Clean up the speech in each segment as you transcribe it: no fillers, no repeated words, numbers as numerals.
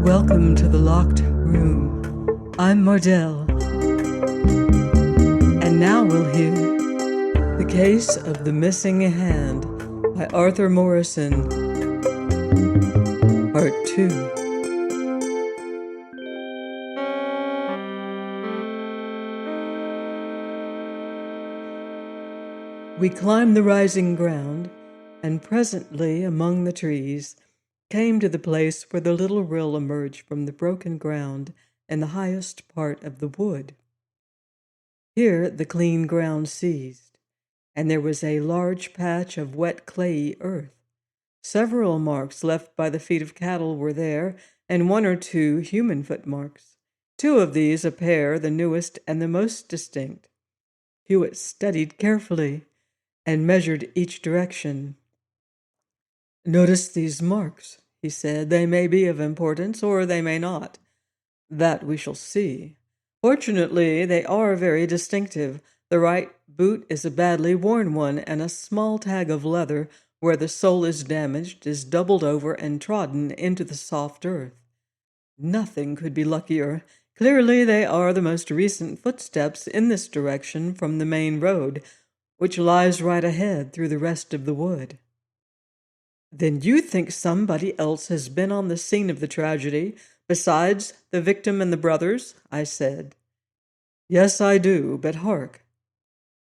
Welcome to the locked room. I'm Mardell. And now we'll hear The Case of the Missing Hand by Arthur Morrison, Part 2. We climbed the rising ground, and presently, among the trees, came to the place where the little rill emerged from the broken ground in the highest part of the wood. Here the clean ground ceased, and there was a large patch of wet clayey earth. Several marks left by the feet of cattle were there, and one or two human footmarks. Two of these, a pair, the newest and the most distinct. Hewitt studied carefully and measured each direction. "Notice these marks," he said. "They may be of importance, or they may not. That we shall see. Fortunately, they are very distinctive. The right boot is a badly worn one, and a small tag of leather, where the sole is damaged, is doubled over and trodden into the soft earth. Nothing could be luckier. Clearly, they are the most recent footsteps in this direction from the main road, which lies right ahead through the rest of the wood." "Then you think somebody else has been on the scene of the tragedy, besides the victim and the brothers?" I said. "Yes, I do, but hark.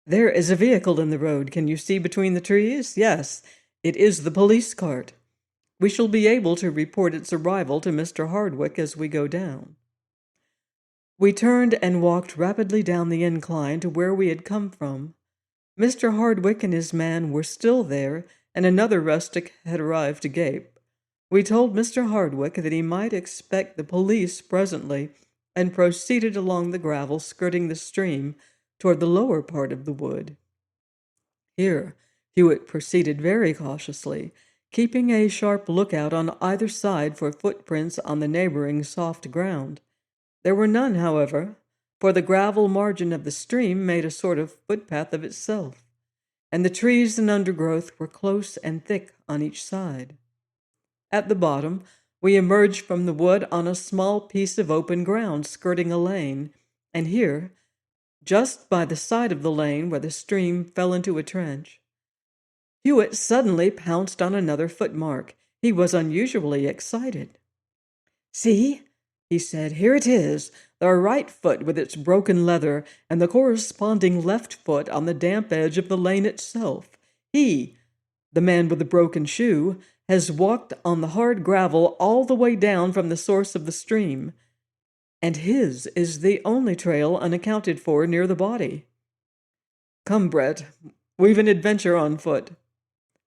There is a vehicle in the road. Can you see between the trees? Yes, it is the police cart. We shall be able to report its arrival to Mr. Hardwick as we go down." We turned and walked rapidly down the incline to where we had come from. Mr. Hardwick and his man were still there, and another rustic had arrived to gape. We told Mr. Hardwick that he might expect the police presently, and proceeded along the gravel skirting the stream toward the lower part of the wood. Here Hewitt proceeded very cautiously, keeping a sharp lookout on either side for footprints on the neighboring soft ground. There were none, however, for the gravel margin of the stream made a sort of footpath of itself, and the trees and undergrowth were close and thick on each side. At the bottom, we emerged from the wood on a small piece of open ground skirting a lane, and here, just by the side of the lane where the stream fell into a trench, Hewitt suddenly pounced on another footmark. He was unusually excited. "See," he said, "here it is, the right foot with its broken leather, and the corresponding left foot on the damp edge of the lane itself. He, the man with the broken shoe, has walked on the hard gravel all the way down from the source of the stream, and his is the only trail unaccounted for near the body. Come, Brett, we've an adventure on foot.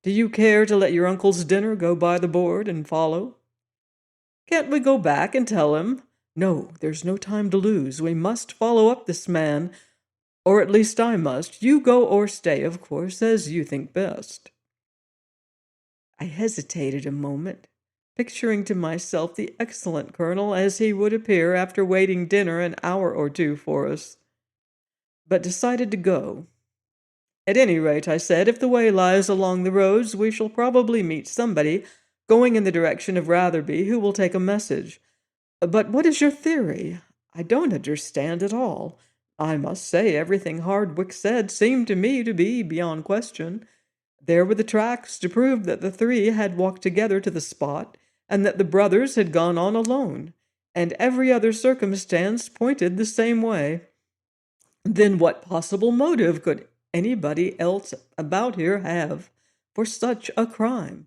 Do you care to let your uncle's dinner go by the board and follow? Can't we go back and tell him? No, there's no time to lose. We must follow up this man, or at least I must. You go or stay, of course, as you think best." I hesitated a moment, picturing to myself the excellent colonel as he would appear after waiting dinner an hour or two for us, but decided to go. "At any rate," I said, "if the way lies along the roads, we shall probably meet somebody going in the direction of Ratherby who will take a message. But what is your theory? I don't understand at all. I must say everything Hardwick said seemed to me to be beyond question. There were the tracks to prove that the three had walked together to the spot, and that the brothers had gone on alone, and every other circumstance pointed the same way. Then what possible motive could anybody else about here have for such a crime?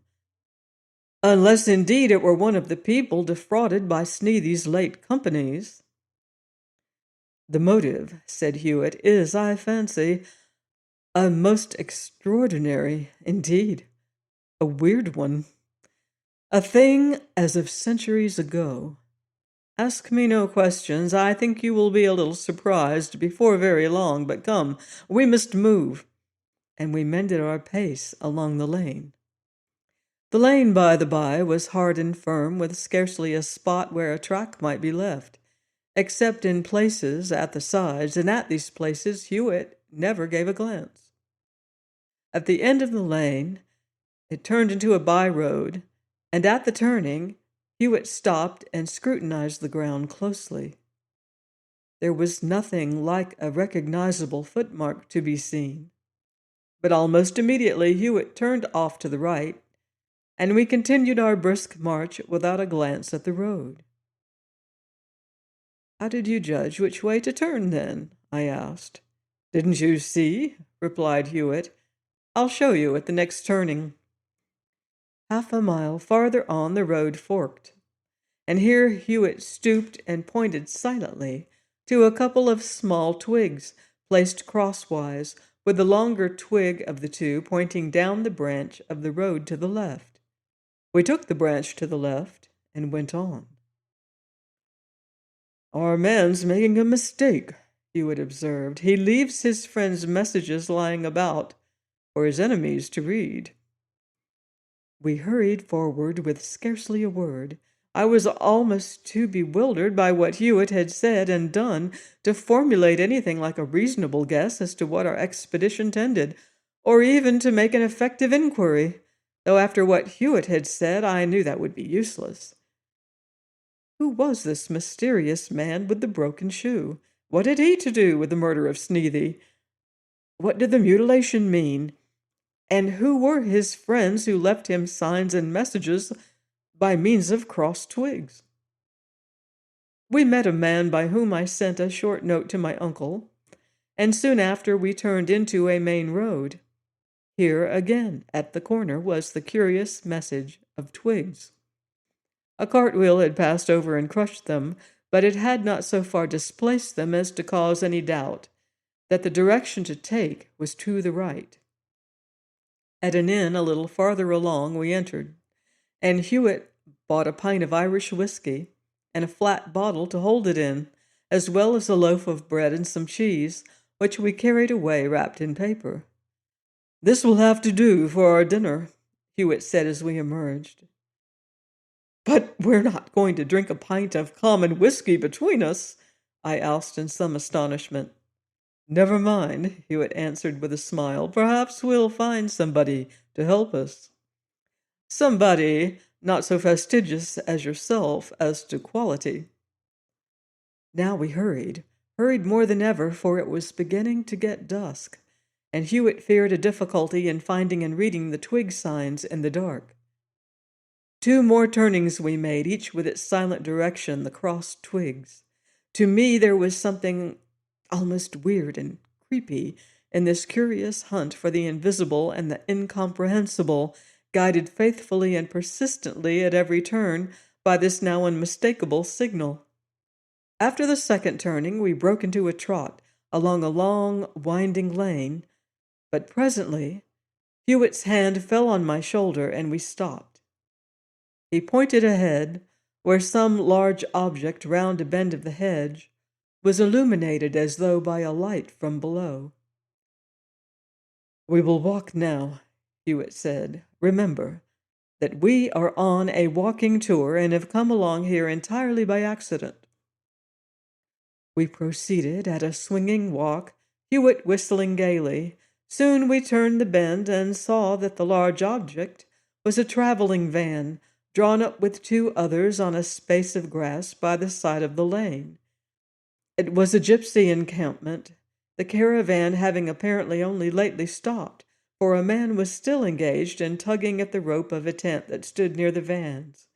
Unless, indeed, it were one of the people defrauded by Sneathy's late companies." "The motive," said Hewitt, "is, I fancy, a most extraordinary, indeed, a weird one. A thing as of centuries ago. Ask me no questions. I think you will be a little surprised before very long, but come, we must move." And we mended our pace along the lane. The lane, by the by, was hard and firm, with scarcely a spot where a track might be left, except in places at the sides, and at these places Hewitt never gave a glance. At the end of the lane, it turned into a by-road, and at the turning, Hewitt stopped and scrutinized the ground closely. There was nothing like a recognizable footmark to be seen. But almost immediately Hewitt turned off to the right, and we continued our brisk march without a glance at the road. "How did you judge which way to turn, then?" I asked. "Didn't you see?" replied Hewitt. "I'll show you at the next turning." Half a mile farther on the road forked, and here Hewitt stooped and pointed silently to a couple of small twigs placed crosswise, with the longer twig of the two pointing down the branch of the road to the left. We took the branch to the left and went on. "Our man's making a mistake," Hewitt observed. "He leaves his friends' messages lying about for his enemies to read." We hurried forward with scarcely a word. I was almost too bewildered by what Hewitt had said and done to formulate anything like a reasonable guess as to what our expedition tended, or even to make an effective inquiry, though after what Hewitt had said, I knew that would be useless. Who was this mysterious man with the broken shoe? What had he to do with the murder of Sneathy? What did the mutilation mean? And who were his friends who left him signs and messages by means of crossed twigs? We met a man by whom I sent a short note to my uncle, and soon after we turned into a main road. Here again, at the corner, was the curious message of twigs. A cartwheel had passed over and crushed them, but it had not so far displaced them as to cause any doubt that the direction to take was to the right. At an inn a little farther along we entered, and Hewitt bought a pint of Irish whiskey and a flat bottle to hold it in, as well as a loaf of bread and some cheese, which we carried away wrapped in paper. "This will have to do for our dinner," Hewitt said as we emerged. "But we're not going to drink a pint of common whiskey between us?" I asked in some astonishment. "Never mind," Hewitt answered with a smile. "Perhaps we'll find somebody to help us. Somebody not so fastidious as yourself as to quality." Now we hurried more than ever, for it was beginning to get dusk, and Hewitt feared a difficulty in finding and reading the twig signs in the dark. 2 more turnings we made, each with its silent direction, the crossed twigs. To me there was something almost weird and creepy in this curious hunt for the invisible and the incomprehensible, guided faithfully and persistently at every turn by this now unmistakable signal. After the second turning, we broke into a trot along a long, winding lane, but presently Hewitt's hand fell on my shoulder and we stopped. He pointed ahead, where some large object round a bend of the hedge was illuminated as though by a light from below. "We will walk now," Hewitt said. "Remember that we are on a walking tour and have come along here entirely by accident." We proceeded at a swinging walk, Hewitt whistling gaily. Soon we turned the bend and saw that the large object was a traveling van, drawn up with 2 others on a space of grass by the side of the lane. It was a gypsy encampment, the caravan having apparently only lately stopped, for a man was still engaged in tugging at the rope of a tent that stood near the vans.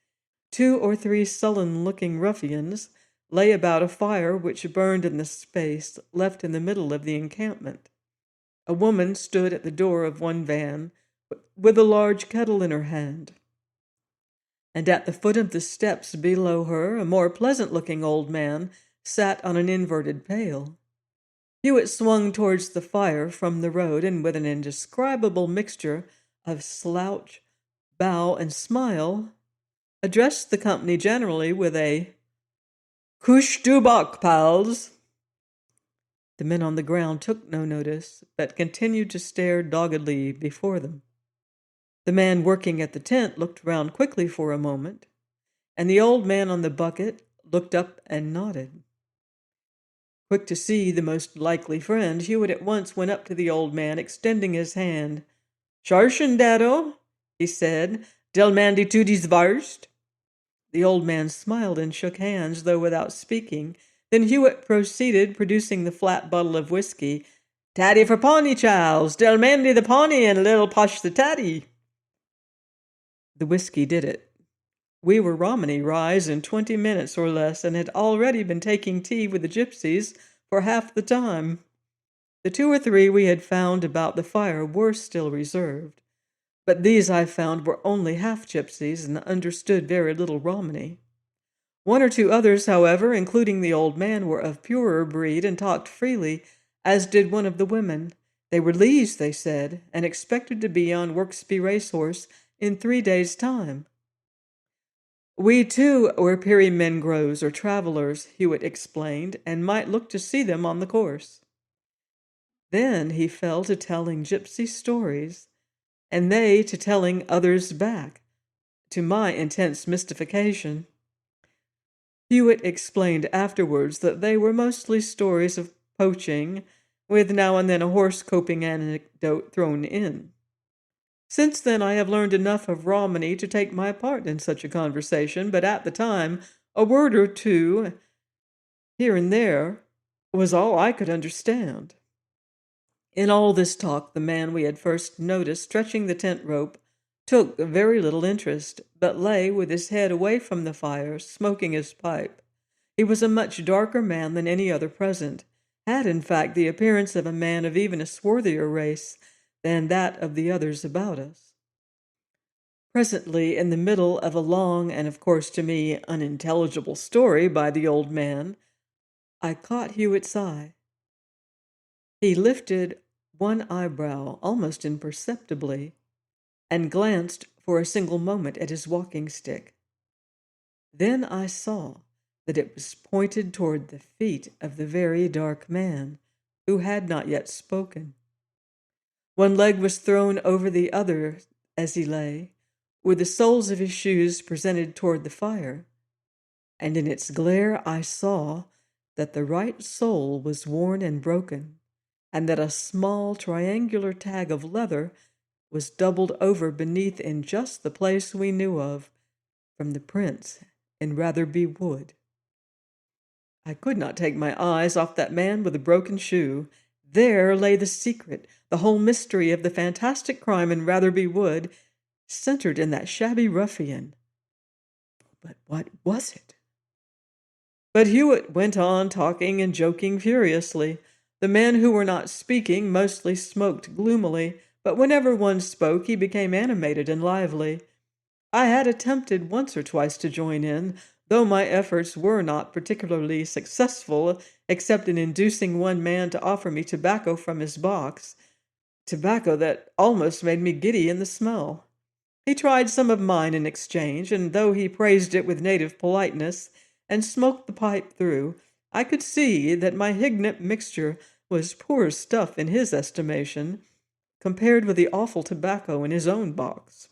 2 or 3 sullen-looking ruffians lay about a fire which burned in the space left in the middle of the encampment. A woman stood at the door of one van with a large kettle in her hand, and at the foot of the steps below her a more pleasant-looking old man sat on an inverted pail. Hewitt swung towards the fire from the road, and with an indescribable mixture of slouch, bow, and smile, addressed the company generally with a "Kush du bok, pals." The men on the ground took no notice, but continued to stare doggedly before them. The man working at the tent looked round quickly for a moment, and the old man on the bucket looked up and nodded. Quick to see the most likely friend, Hewitt at once went up to the old man, extending his hand. "Sharshin, Daddo," he said, "del mandy to dis varst." The old man smiled and shook hands, though without speaking. Then Hewitt proceeded, producing the flat bottle of whiskey. "Tatty for Pawnee, Charles. Del Mandy the Pawnee and Little Posh the Tatty." The whiskey did it. We were Romany Rise in 20 minutes or less, and had already been taking tea with the gypsies for half the time. The 2 or 3 we had found about the fire were still reserved, but these I found were only half gypsies and understood very little Romany. 1 or 2 others, however, including the old man, were of purer breed and talked freely, as did one of the women. They were Lees, they said, and expected to be on Worksby Racehorse in 3 days' time. We, too, were Pyramengros or travelers, Hewitt explained, and might look to see them on the course. Then he fell to telling gypsy stories, and they to telling others back, to my intense mystification. Hewitt explained afterwards that they were mostly stories of poaching, with now and then a horse-coping anecdote thrown in. Since then I have learned enough of Romany to take my part in such a conversation, but at the time a word or two, here and there, was all I could understand. In all this talk the man we had first noticed stretching the tent rope took very little interest, but lay with his head away from the fire, smoking his pipe. He was a much darker man than any other present, had in fact the appearance of a man of even a swarthier race than that of the others about us. Presently, in the middle of a long and, of course to me, unintelligible story by the old man, I caught Hewitt's eye. He lifted one eyebrow almost imperceptibly, and glanced for a single moment at his walking stick. Then I saw that it was pointed toward the feet of the very dark man, who had not yet spoken. One leg was thrown over the other as he lay, with the soles of his shoes presented toward the fire, and in its glare I saw that the right sole was worn and broken, and that a small triangular tag of leather was doubled over beneath in just the place we knew of from the prints in Ratherby Wood. I could not take my eyes off that man with the broken shoe. There lay the secret, the whole mystery of the fantastic crime in Ratherby Wood, centered in that shabby ruffian. But what was it? But Hewitt went on talking and joking furiously. The men who were not speaking mostly smoked gloomily, but whenever one spoke he became animated and lively. I had attempted once or twice to join in, though my efforts were not particularly successful, except in inducing one man to offer me tobacco from his box, tobacco that almost made me giddy in the smell. He tried some of mine in exchange, and though he praised it with native politeness and smoked the pipe through, I could see that my hignett mixture was poor stuff in his estimation, compared with the awful tobacco in his own box.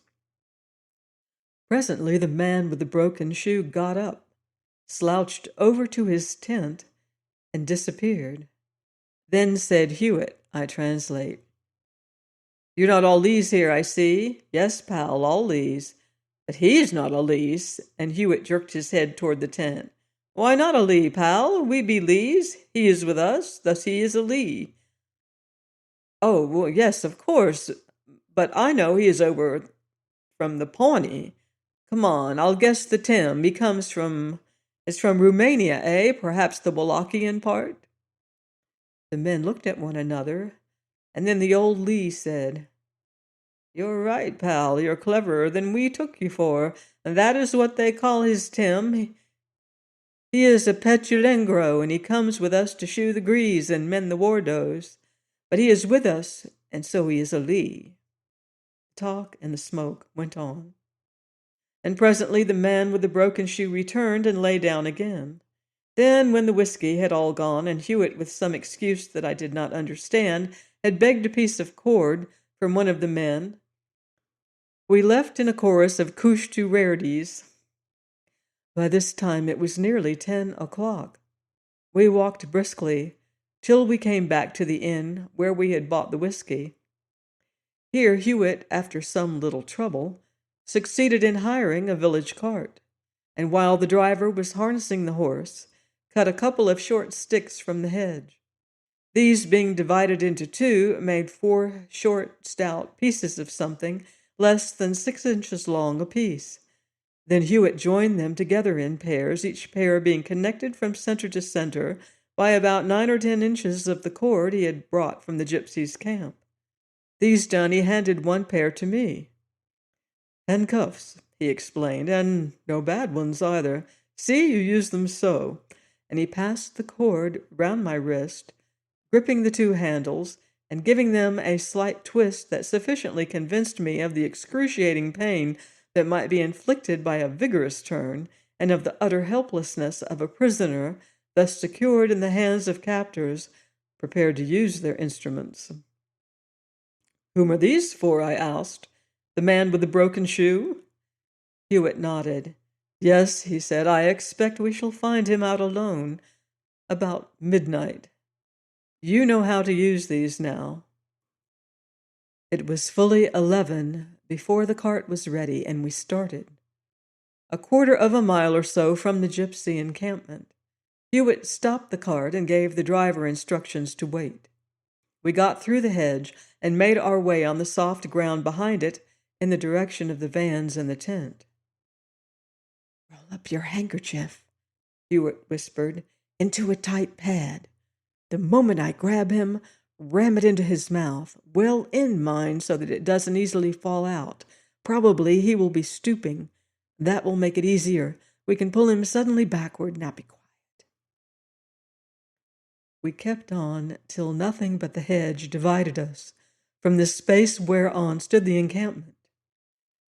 Presently the man with the broken shoe got up, slouched over to his tent, and disappeared. Then said Hewitt, I translate, "You're not all Lees here, I see. Yes, pal, all Lees. But he's not a Lees," and Hewitt jerked his head toward the tent. "Why not a Lee, pal? We be Lees. He is with us, thus he is a Lee." "Oh, well, yes, of course, but I know he is over from the Pawnee. Come on, I'll guess the Tim. He comes from... It's from Romania, eh? Perhaps the Wallachian part?" The men looked at one another, and then the old Lee said, "You're right, pal. You're cleverer than we took you for. And that is what they call his Tim. He is a petulengro, and he comes with us to shoe the grease and mend the wardos. But he is with us, and so he is a Lee." The talk and the smoke went on. And presently the man with the broken shoe returned and lay down again. Then, when the whiskey had all gone, and Hewitt, with some excuse that I did not understand, had begged a piece of cord from one of the men, we left in a chorus of couche to rarities. By this time it was nearly 10 o'clock. We walked briskly till we came back to the inn where we had bought the whiskey. Here Hewitt, after some little trouble, succeeded in hiring a village cart. and while the driver was harnessing the horse, cut a couple of short sticks from the hedge. These, being divided into two, made 4 short, stout pieces of something less than 6 inches long apiece. Then Hewitt joined them together in pairs, each pair being connected from center to center by about 9 or 10 inches of the cord he had brought from the gypsies' camp. These done, he handed one pair to me. "Handcuffs," he explained, "and no bad ones either. See, you use them so." And he passed the cord round my wrist, gripping the 2 handles, and giving them a slight twist that sufficiently convinced me of the excruciating pain that might be inflicted by a vigorous turn, and of the utter helplessness of a prisoner thus secured in the hands of captors prepared to use their instruments. "Whom are these for?" I asked. "The man with the broken shoe?" Hewitt nodded. "Yes," he said, "I expect we shall find him out alone about midnight. You know how to use these now." It was fully 11 before the cart was ready, and we started. A quarter of a mile or so from the gypsy encampment, Hewitt stopped the cart and gave the driver instructions to wait. We got through the hedge and made our way on the soft ground behind it in the direction of the vans and the tent. "Roll up your handkerchief," Hewitt whispered, "into a tight pad. The moment I grab him, ram it into his mouth, well in, mind, so that it doesn't easily fall out. Probably he will be stooping. That will make it easier. We can pull him suddenly backward. Now be quiet." We kept on till nothing but the hedge divided us from the space whereon stood the encampment.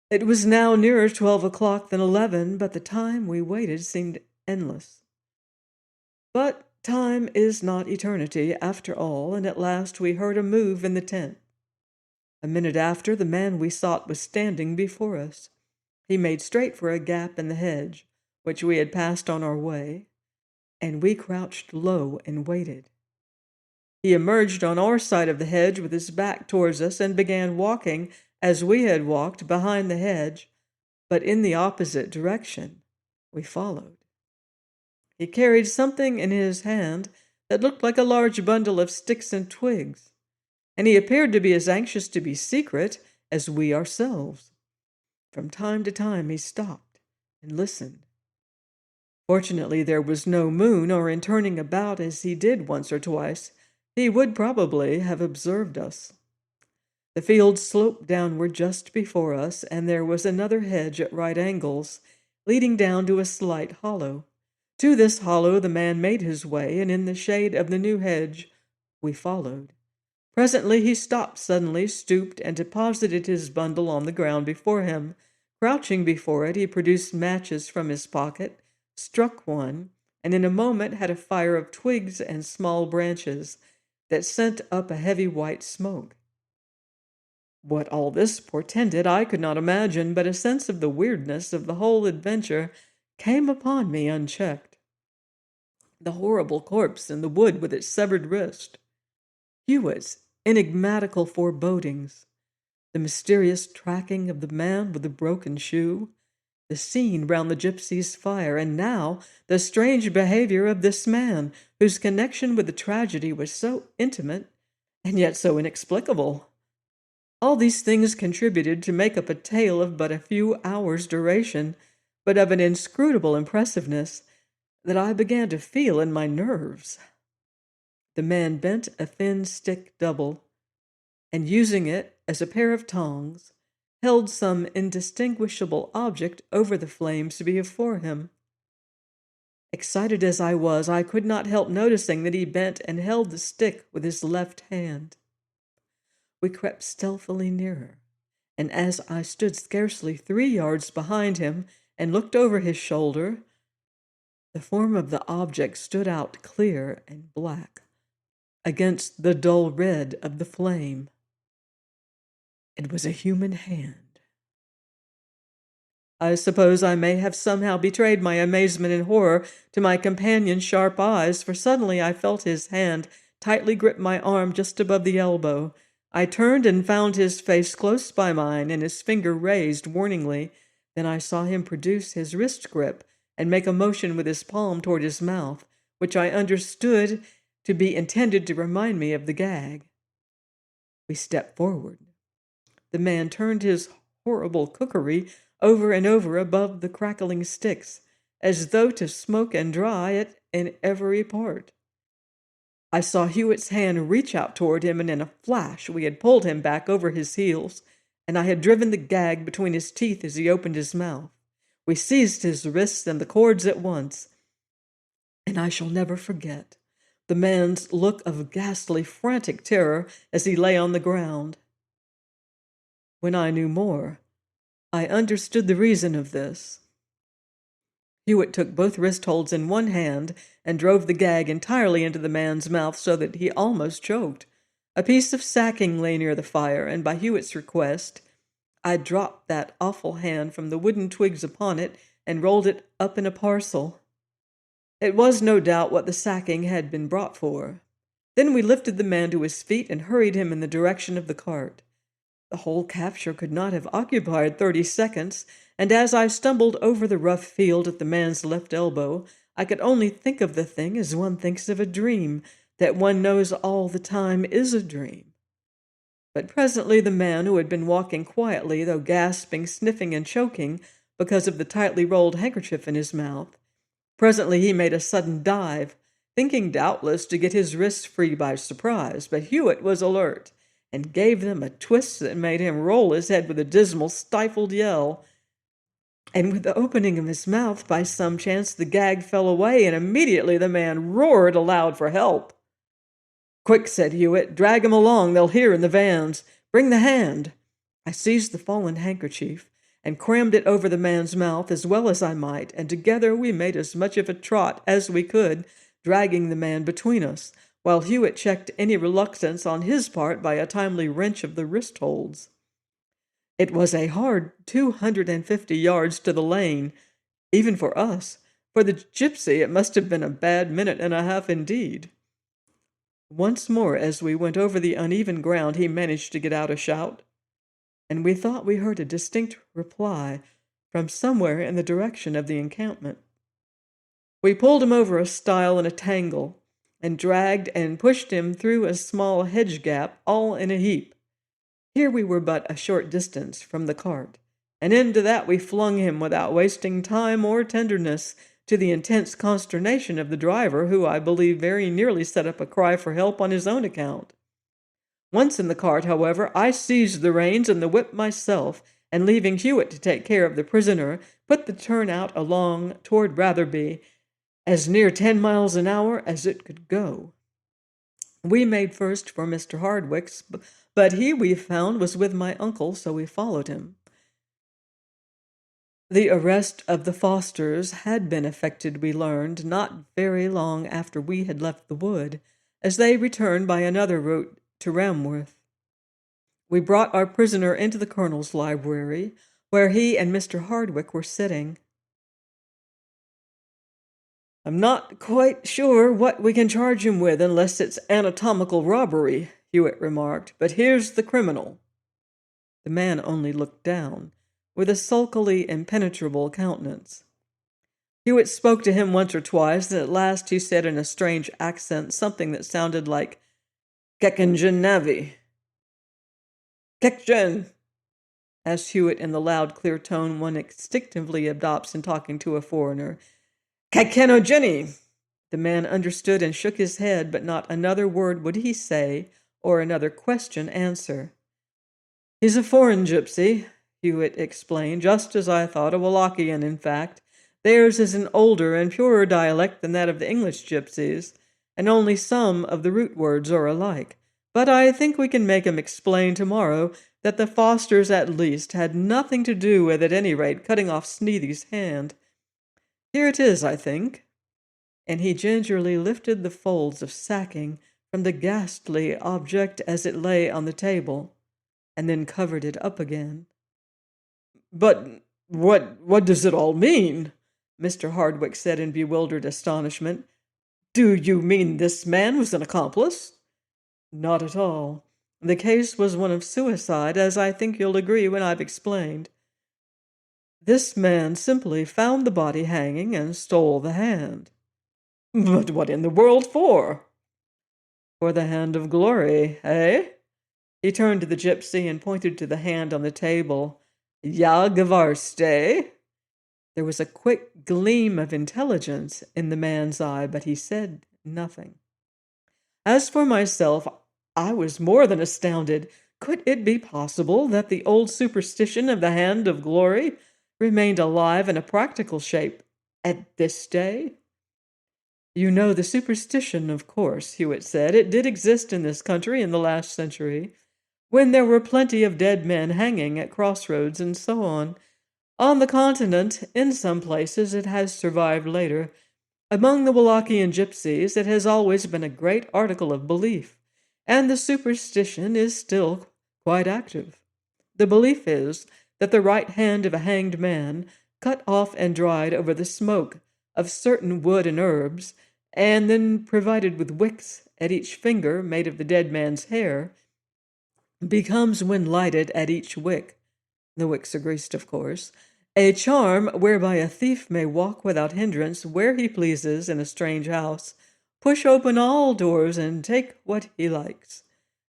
It was now nearer 12 o'clock than 11, but the time we waited seemed endless. But time is not eternity, after all, and at last we heard a move in the tent. A minute after, the man we sought was standing before us. He made straight for a gap in the hedge, which we had passed on our way, and we crouched low and waited. He emerged on our side of the hedge with his back towards us and began walking as we had walked behind the hedge, but in the opposite direction. We followed. He carried something in his hand that looked like a large bundle of sticks and twigs, and he appeared to be as anxious to be secret as we ourselves. From time to time he stopped and listened. Fortunately, there was no moon, or in turning about as he did once or twice, he would probably have observed us. The field sloped downward just before us, and there was another hedge at right angles, leading down to a slight hollow. To this hollow the man made his way, and in the shade of the new hedge we followed. Presently he stopped suddenly, stooped, and deposited his bundle on the ground before him. Crouching before it, he produced matches from his pocket, struck one, and in a moment had a fire of twigs and small branches that sent up a heavy white smoke. What all this portended I could not imagine, but a sense of the weirdness of the whole adventure came upon me unchecked. The horrible corpse in the wood with its severed wrist, Hewitt's enigmatical forebodings, the mysterious tracking of the man with the broken shoe, the scene round the gypsy's fire, and now the strange behavior of this man, whose connection with the tragedy was so intimate and yet so inexplicable. All these things contributed to make up a tale of but a few hours' duration, but of an inscrutable impressiveness that I began to feel in my nerves. The man bent a thin stick double, and using it as a pair of tongs, held some indistinguishable object over the flames before him. Excited as I was, I could not help noticing that he bent and held the stick with his left hand. We crept stealthily nearer, and as I stood scarcely 3 yards behind him and looked over his shoulder, the form of the object stood out clear and black against the dull red of the flame. It was a human hand. I suppose I may have somehow betrayed my amazement and horror to my companion's sharp eyes, for suddenly I felt his hand tightly grip my arm just above the elbow. I turned and found his face close by mine and his finger raised warningly. Then I saw him produce his wrist grip and make a motion with his palm toward his mouth, which I understood to be intended to remind me of the gag. We stepped forward. The man turned his horrible cookery over and over above the crackling sticks, as though to smoke and dry it in every part. I saw Hewitt's hand reach out toward him, and in a flash we had pulled him back over his heels, and I had driven the gag between his teeth as he opened his mouth. We seized his wrists and the cords at once, and I shall never forget the man's look of ghastly, frantic terror as he lay on the ground. When I knew more, I understood the reason of this. Hewitt took both wrist holds in one hand and drove the gag entirely into the man's mouth so that he almost choked. A piece of sacking lay near the fire, and by Hewitt's request, I dropped that awful hand from the wooden twigs upon it and rolled it up in a parcel. It was no doubt what the sacking had been brought for. Then we lifted the man to his feet and hurried him in the direction of the cart. The whole capture could not have occupied 30 seconds, and as I stumbled over the rough field at the man's left elbow, I could only think of the thing as one thinks of a dream, that one knows all the time is a dream. But presently the man, who had been walking quietly, though gasping, sniffing, and choking because of the tightly rolled handkerchief in his mouth, presently he made a sudden dive, thinking doubtless to get his wrists free by surprise, but Hewitt was alert and gave them a twist that made him roll his head with a dismal, stifled yell. And with the opening of his mouth, by some chance, the gag fell away, and immediately the man roared aloud for help. "Quick," said Hewitt, "drag him along, they'll hear in the vans. Bring the hand." I seized the fallen handkerchief and crammed it over the man's mouth as well as I might, and together we made as much of a trot as we could, dragging the man between us, while Hewitt checked any reluctance on his part by a timely wrench of the wrist holds. It was a hard 250 yards to the lane, even for us. For the gypsy, it must have been a bad minute and a half indeed. Once more, as we went over the uneven ground, he managed to get out a shout, and we thought we heard a distinct reply from somewhere in the direction of the encampment. We pulled him over a stile in a tangle, and dragged and pushed him through a small hedge gap, all in a heap. Here we were but a short distance from the cart, and into that we flung him without wasting time or tenderness, to the intense consternation of the driver, who, I believe, very nearly set up a cry for help on his own account. Once in the cart, however, I seized the reins and the whip myself, and leaving Hewitt to take care of the prisoner, put the turnout along toward Ratherby, as near 10 miles an hour as it could go. We made first for Mr. Hardwick's, but he, we found, was with my uncle, so we followed him. The arrest of the Fosters had been effected, we learned, not very long after we had left the wood, as they returned by another route to Ramworth. We brought our prisoner into the colonel's library, where he and Mr. Hardwick were sitting. "I'm not quite sure what we can charge him with unless it's anatomical robbery," Hewitt remarked, "but here's the criminal." The man only looked down, with a sulkily impenetrable countenance. Hewitt spoke to him once or twice, and at last he said in a strange accent something that sounded like "Kekinjen Navi." "Kekjen," asked Hewitt in the loud, clear tone one instinctively adopts in talking to a foreigner. "Kekenogeni." The man understood and shook his head, but not another word would he say, or another question answer. "He's a foreign gypsy," Hewitt explained, "just as I thought, a Wallachian, in fact. Theirs is an older and purer dialect than that of the English gypsies, and only some of the root words are alike. But I think we can make him explain tomorrow that the Fosters at least had nothing to do with, at any rate, cutting off Sneathy's hand. Here it is, I think." And he gingerly lifted the folds of sacking from the ghastly object as it lay on the table, and then covered it up again. "But what does it all mean?" Mr. Hardwick said in bewildered astonishment. "Do you mean this man was an accomplice?" "Not at all. The case was one of suicide, as I think you'll agree when I've explained. This man simply found the body hanging and stole the hand. But what in the world for? For the hand of glory, eh? He turned to the gypsy and pointed to the hand on the table. Ja, gevarste? There was a quick gleam of intelligence in the man's eye, but he said nothing. As for myself, I was more than astounded. Could it be possible that the old superstition of the hand of glory remained alive in a practical shape at this day? You know the superstition, of course, Hewitt said. It did exist in this country in the last century, when there were plenty of dead men hanging at crossroads and so on. On the continent, in some places, it has survived later. Among the Wallachian gypsies, it has always been a great article of belief, and the superstition is still quite active. The belief is that the right hand of a hanged man, cut off and dried over the smoke of certain wood and herbs, and then provided with wicks at each finger made of the dead man's hair, becomes, when lighted at each wick, the wicks are greased, of course, a charm whereby a thief may walk without hindrance where he pleases in a strange house, push open all doors, and take what he likes.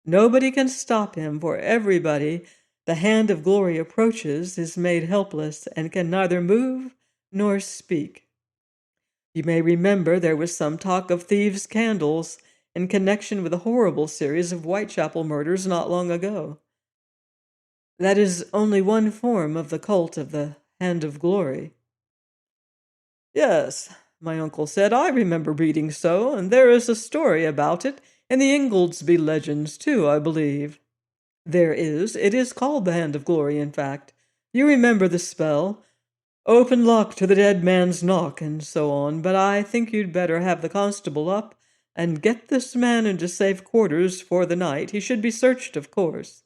Nobody can stop him, for everybody the hand of glory approaches is made helpless and can neither move nor speak. You may remember there was some talk of thieves' candles in connection with a horrible series of Whitechapel murders not long ago. That is only one form of the cult of the hand of glory. Yes, my uncle said, I remember reading so, and there is a story about it in the Ingoldsby legends, too, I believe. There is. It is called the hand of glory, in fact. You remember the spell. Open luck to the dead man's knock, and so on, but I think you'd better have the constable up and get this man into safe quarters for the night. He should be searched, of course.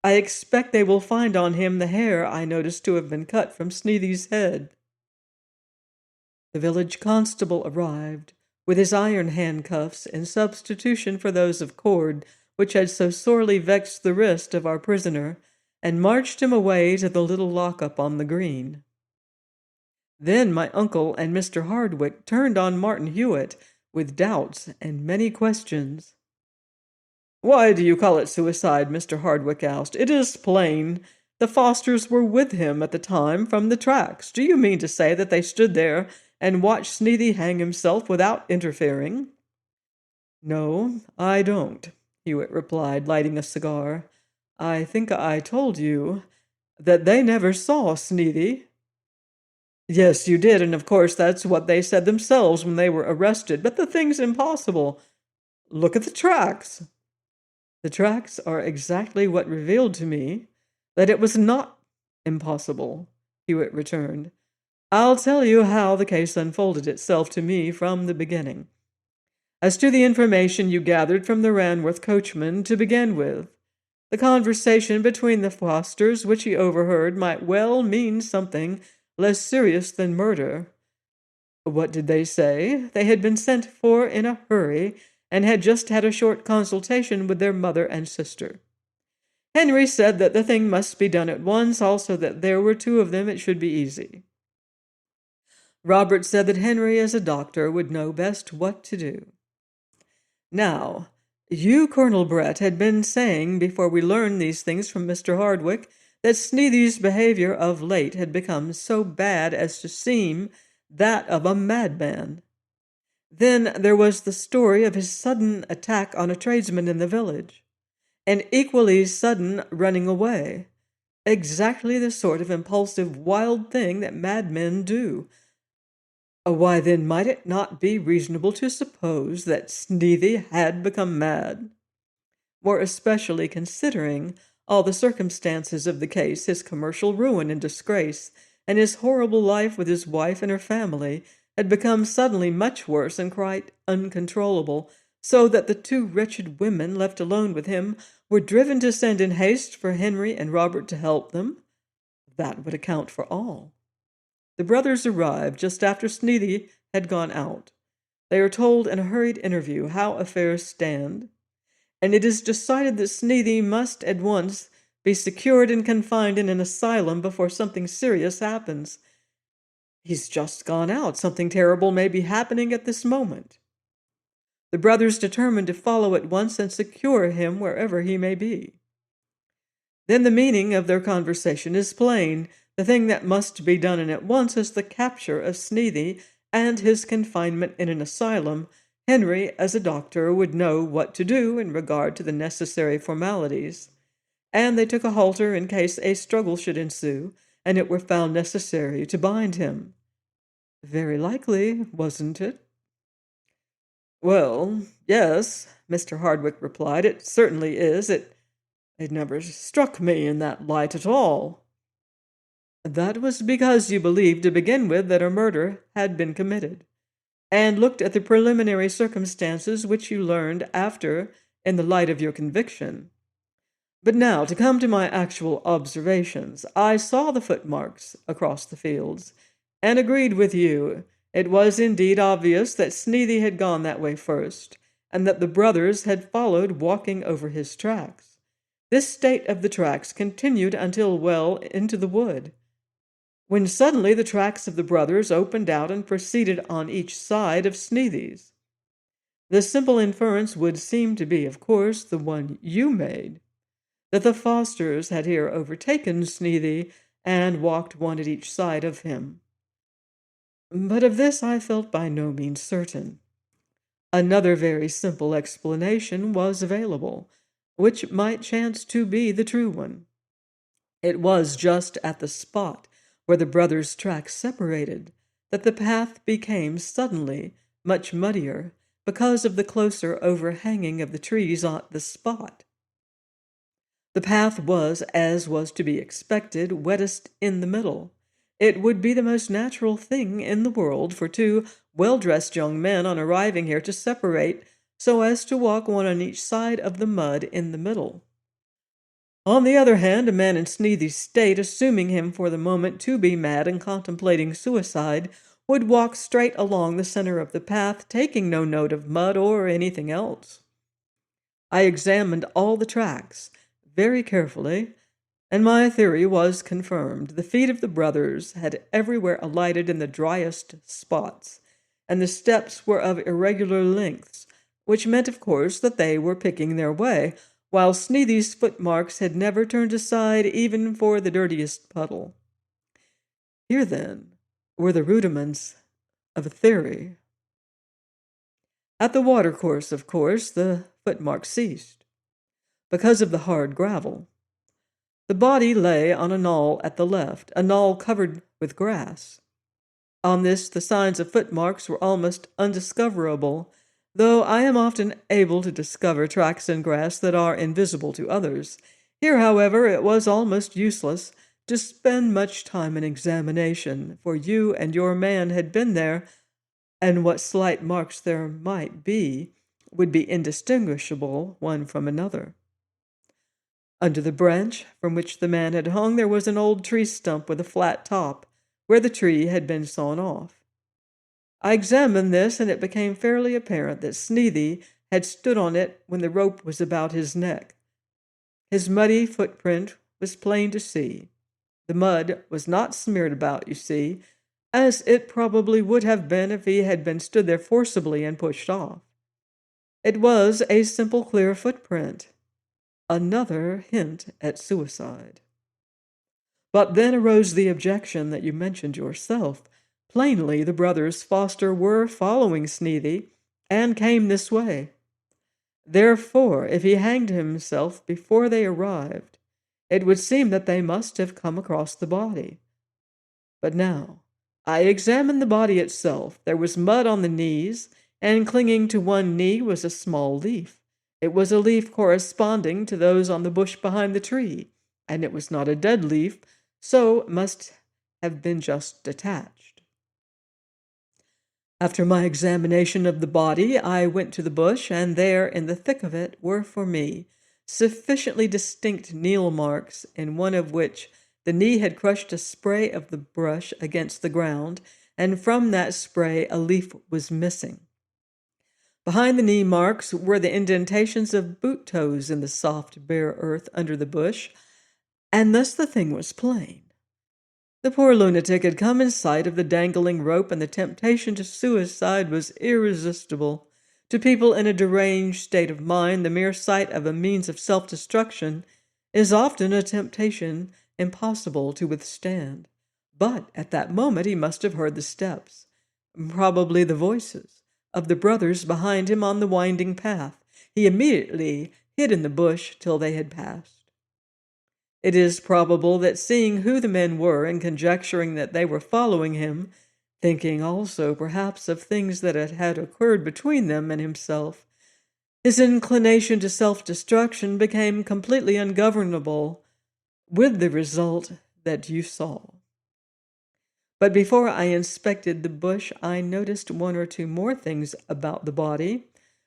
I expect they will find on him the hair I noticed to have been cut from Sneathy's head. The village constable arrived, with his iron handcuffs in substitution for those of cord which had so sorely vexed the wrist of our prisoner, and marched him away to the little lock-up on the green. Then my uncle and Mr. Hardwick turned on Martin Hewitt with doubts and many questions. Why do you call it suicide? Mr. Hardwick asked. It is plain. The Fosters were with him at the time from the tracks. Do you mean to say that they stood there and watched Sneathy hang himself without interfering? No, I don't, Hewitt replied, lighting a cigar. I think I told you that they never saw Sneathy. Yes, you did, and of course that's what they said themselves when they were arrested, but the thing's impossible. Look at the tracks. The tracks are exactly what revealed to me that it was not impossible, Hewitt returned. I'll tell you how the case unfolded itself to me from the beginning. As to the information you gathered from the Ranworth coachman, to begin with, the conversation between the Fosters which he overheard might well mean something less serious than murder. What did they say? They had been sent for in a hurry, and had just had a short consultation with their mother and sister. Henry said that the thing must be done at once, also that there were two of them, it should be easy. Robert said that Henry, as a doctor, would know best what to do. Now, you, Colonel Brett, had been saying, before we learned these things from Mr. Hardwick, that Sneathy's behavior of late had become so bad as to seem that of a madman. Then there was the story of his sudden attack on a tradesman in the village, and equally sudden running away. Exactly the sort of impulsive, wild thing that madmen do. Why, then, might it not be reasonable to suppose that Sneathy had become mad? More especially considering all the circumstances of the case, his commercial ruin and disgrace, and his horrible life with his wife and her family, had become suddenly much worse and quite uncontrollable, so that the two wretched women left alone with him were driven to send in haste for Henry and Robert to help them. That would account for all. The brothers arrived just after Sneathy had gone out. They are told in a hurried interview how affairs stand, and it is decided that Sneathy must at once be secured and confined in an asylum before something serious happens. He's just gone out. Something terrible may be happening at this moment. The brothers determined to follow at once and secure him wherever he may be. Then the meaning of their conversation is plain. The thing that must be done at once is the capture of Sneathy and his confinement in an asylum. Henry, as a doctor, would know what to do in regard to the necessary formalities, and they took a halter in case a struggle should ensue, and it were found necessary to bind him. Very likely, wasn't it? Well, yes, Mr. Hardwick replied. It certainly is. It never struck me in that light at all. That was because you believed to begin with that a murder had been committed, and looked at the preliminary circumstances which you learned after in the light of your conviction. But now, to come to my actual observations, I saw the footmarks across the fields, and agreed with you. It was indeed obvious that Sneathy had gone that way first, and that the brothers had followed, walking over his tracks. This state of the tracks continued until well into the wood, when suddenly the tracks of the brothers opened out and proceeded on each side of Sneathy's. The simple inference would seem to be, of course, the one you made, that the Fosters had here overtaken Sneathy and walked one at each side of him. But of this I felt by no means certain. Another very simple explanation was available, which might chance to be the true one. It was just at the spot where the brothers' tracks separated that the path became suddenly much muddier because of the closer overhanging of the trees on the spot. The path was, as was to be expected, wettest in the middle. It would be the most natural thing in the world for two well-dressed young men on arriving here to separate so as to walk one on each side of the mud in the middle. On the other hand, a man in Sneathy's state, assuming him for the moment to be mad and contemplating suicide, would walk straight along the center of the path, taking no note of mud or anything else. I examined all the tracks very carefully, and my theory was confirmed. The feet of the brothers had everywhere alighted in the driest spots, and the steps were of irregular lengths, which meant, of course, that they were picking their way, while Sneathy's footmarks had never turned aside even for the dirtiest puddle. Here, then, were the rudiments of a theory. At the watercourse, of course, the footmarks ceased, because of the hard gravel. The body lay on a knoll at the left, a knoll covered with grass. On this the signs of footmarks were almost undiscoverable, though I am often able to discover tracks in grass that are invisible to others. Here, however, it was almost useless to spend much time in examination, for you and your man had been there, and what slight marks there might be would be indistinguishable one from another. Under the branch from which the man had hung there was an old tree stump with a flat top, where the tree had been sawn off. I examined this, and it became fairly apparent that Sneathy had stood on it when the rope was about his neck. His muddy footprint was plain to see. The mud was not smeared about, you see, as it probably would have been if he had been stood there forcibly and pushed off. It was a simple, clear footprint. Another hint at suicide. But then arose the objection that you mentioned yourself. Plainly, the brothers Foster were following Sneathy, and came this way. Therefore, if he hanged himself before they arrived, it would seem that they must have come across the body. But now, I examined the body itself. There was mud on the knees, and clinging to one knee was a small leaf. It was a leaf corresponding to those on the bush behind the tree, and it was not a dead leaf, so must have been just detached. After my examination of the body, I went to the bush, and there, in the thick of it, were for me sufficiently distinct nail marks, in one of which the knee had crushed a spray of the brush against the ground, and from that spray a leaf was missing. Behind the knee marks were the indentations of boot toes in the soft, bare earth under the bush, and thus the thing was plain. The poor lunatic had come in sight of the dangling rope, and the temptation to suicide was irresistible. To people in a deranged state of mind, the mere sight of a means of self-destruction is often a temptation impossible to withstand. But at that moment he must have heard the steps, probably the voices, of the brothers behind him on the winding path. He immediately hid in the bush till they had passed. It is probable that, seeing who the men were and conjecturing that they were following him, thinking also perhaps of things that had occurred between them and himself, his inclination to self-destruction became completely ungovernable, with the result that you saw. But before I inspected the bush, I noticed one or two more things about the body.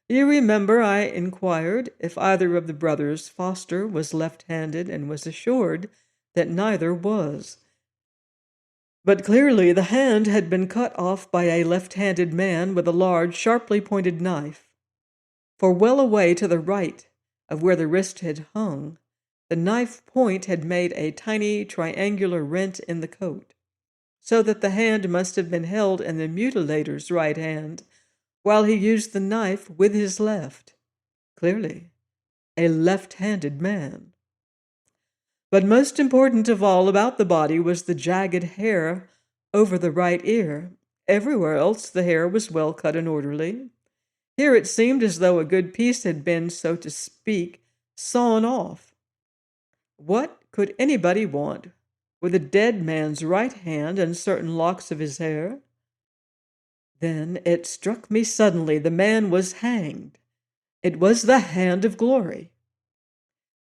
You remember I inquired if either of the brothers Foster was left-handed, and was assured that neither was. But clearly the hand had been cut off by a left-handed man with a large, sharply pointed knife. For well away to the right of where the wrist had hung, the knife point had made a tiny triangular rent in the coat, so that the hand must have been held in the mutilator's right hand, while he used the knife with his left. Clearly, a left-handed man. But most important of all about the body was the jagged hair over the right ear. Everywhere else the hair was well cut and orderly. Here it seemed as though a good piece had been, so to speak, sawn off. What could anybody want with a dead man's right hand and certain locks of his hair? Then it struck me suddenly the man was hanged. It was the hand of glory.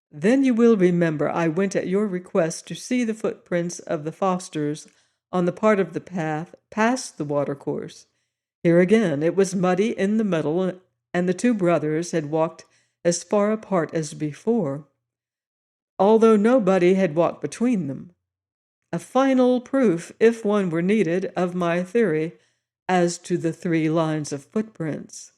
Then you will remember I went at your request to see the footprints of the Fosters on the part of the path past the watercourse. Here again it was muddy in the middle, and the two brothers had walked as far apart as before, although nobody had walked between them. A final proof, if one were needed, of my theory as to the 3 lines of footprints.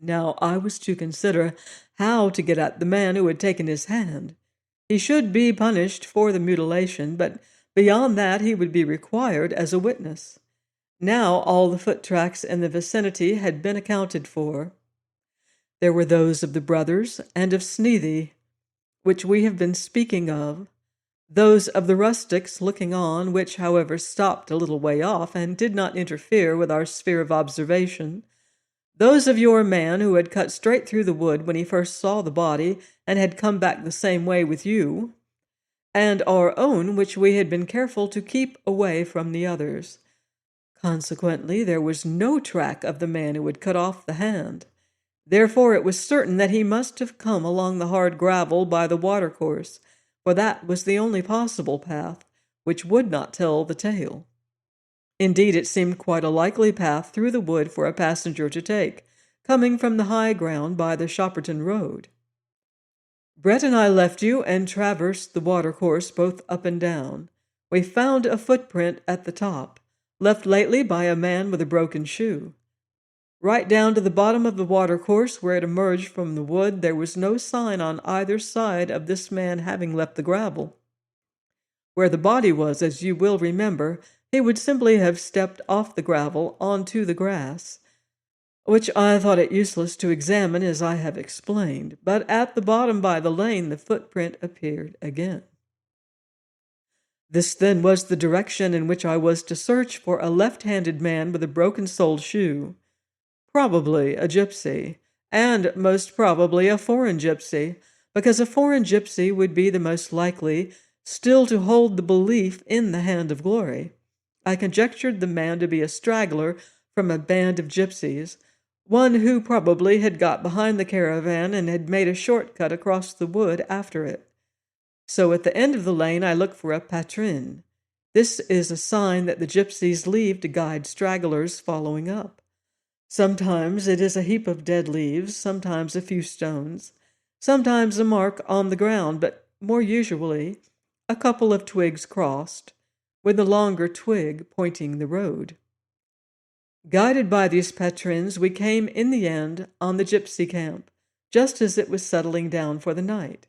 Now I was to consider how to get at the man who had taken his hand. He should be punished for the mutilation, but beyond that he would be required as a witness. Now all the foot tracks in the vicinity had been accounted for. There were those of the brothers and of Sneathy, which we have been speaking of, those of the rustics looking on, which, however, stopped a little way off and did not interfere with our sphere of observation, those of your man who had cut straight through the wood when he first saw the body and had come back the same way with you, and our own, which we had been careful to keep away from the others. Consequently, there was no track of the man who had cut off the hand. Therefore, it was certain that he must have come along the hard gravel by the watercourse, for that was the only possible path which would not tell the tale. Indeed, it seemed quite a likely path through the wood for a passenger to take, coming from the high ground by the Shopperton road. Brett and I left you and traversed the watercourse both up and down. We found a footprint at the top, left lately by a man with a broken shoe. Right down to the bottom of the watercourse, where it emerged from the wood, there was no sign on either side of this man having left the gravel. Where the body was, as you will remember, he would simply have stepped off the gravel onto the grass, which I thought it useless to examine, as I have explained, but at the bottom by the lane the footprint appeared again. This then was the direction in which I was to search for a left-handed man with a broken-soled shoe, probably a gypsy, and most probably a foreign gypsy, because a foreign gypsy would be the most likely still to hold the belief in the hand of glory. I conjectured the man to be a straggler from a band of gypsies, one who probably had got behind the caravan and had made a short-cut across the wood after it. So at the end of the lane I looked for a patrin. This is a sign that the gypsies leave to guide stragglers following up. Sometimes it is a heap of dead leaves, sometimes a few stones, sometimes a mark on the ground, but more usually a couple of twigs crossed, with the longer twig pointing the road. Guided by these patrons, we came in the end on the gypsy camp, just as it was settling down for the night.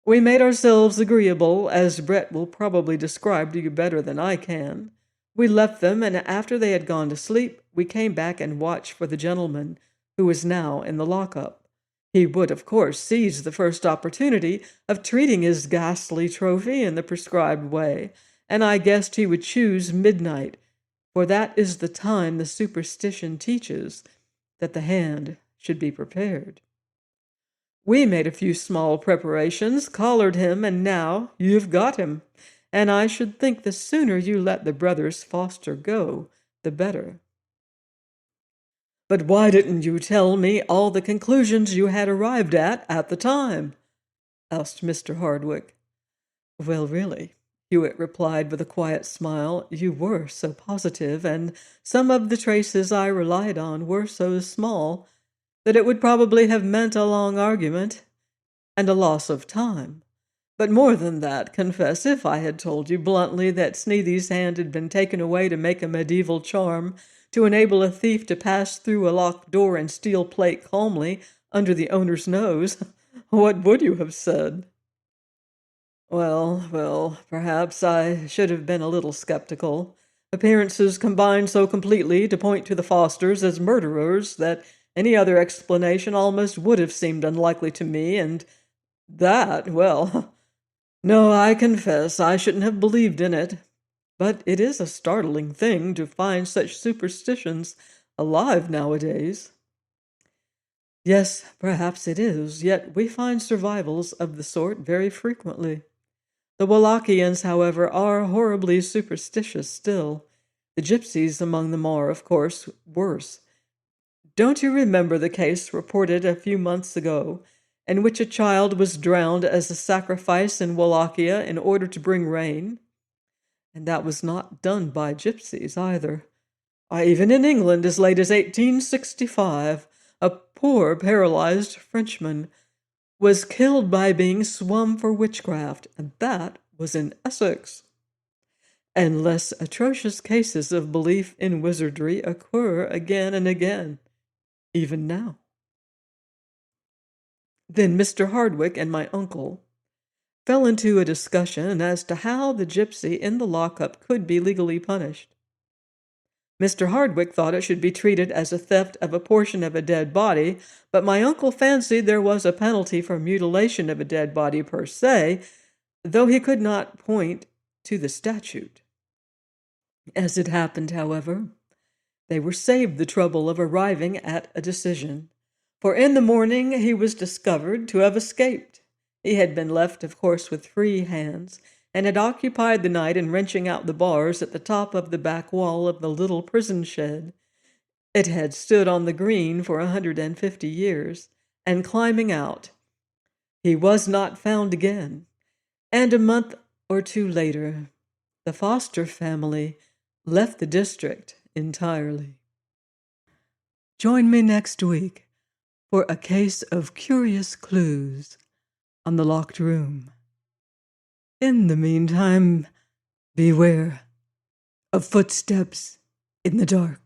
We made ourselves agreeable, as Brett will probably describe to you better than I can. We left them, and after they had gone to sleep, we came back and watched for the gentleman who was now in the lockup. He would, of course, seize the first opportunity of treating his ghastly trophy in the prescribed way, and I guessed he would choose midnight, for that is the time the superstition teaches that the hand should be prepared. We made a few small preparations, collared him, and now you've got him. And I should think the sooner you let the brothers Foster go, the better. But why didn't you tell me all the conclusions you had arrived at the time? Asked Mr. Hardwick. Well, really, Hewitt replied with a quiet smile, you were so positive, and some of the traces I relied on were so small that it would probably have meant a long argument and a loss of time. But more than that, confess, if I had told you bluntly that Sneathy's hand had been taken away to make a medieval charm to enable a thief to pass through a locked door and steal plate calmly under the owner's nose, what would you have said? Well, perhaps I should have been a little skeptical. Appearances combined so completely to point to the Fosters as murderers that any other explanation almost would have seemed unlikely to me, and that, well, no, I confess I shouldn't have believed in it. But it is a startling thing to find such superstitions alive nowadays. Yes, perhaps it is, yet we find survivals of the sort very frequently. The Wallachians, however, are horribly superstitious still. The gypsies among them are, of course, worse. Don't you remember the case reported a few months ago, in which a child was drowned as a sacrifice in Wallachia in order to bring rain? And that was not done by gypsies either. Even in England, as late as 1865, a poor paralyzed Frenchman was killed by being swum for witchcraft, and that was in Essex. And less atrocious cases of belief in wizardry occur again and again, even now. Then Mr. Hardwick and my uncle fell into a discussion as to how the gypsy in the lockup could be legally punished. Mr. Hardwick thought it should be treated as a theft of a portion of a dead body, but my uncle fancied there was a penalty for mutilation of a dead body per se, though he could not point to the statute. As it happened, however, they were saved the trouble of arriving at a decision, for in the morning he was discovered to have escaped. He had been left, of course, with free hands, and had occupied the night in wrenching out the bars at the top of the back wall of the little prison shed. It had stood on the green for 150 years, and climbing out. He was not found again, and a month or two later, the Foster family left the district entirely. Join me next week for a case of curious clues on the locked room. In the meantime, beware of footsteps in the dark.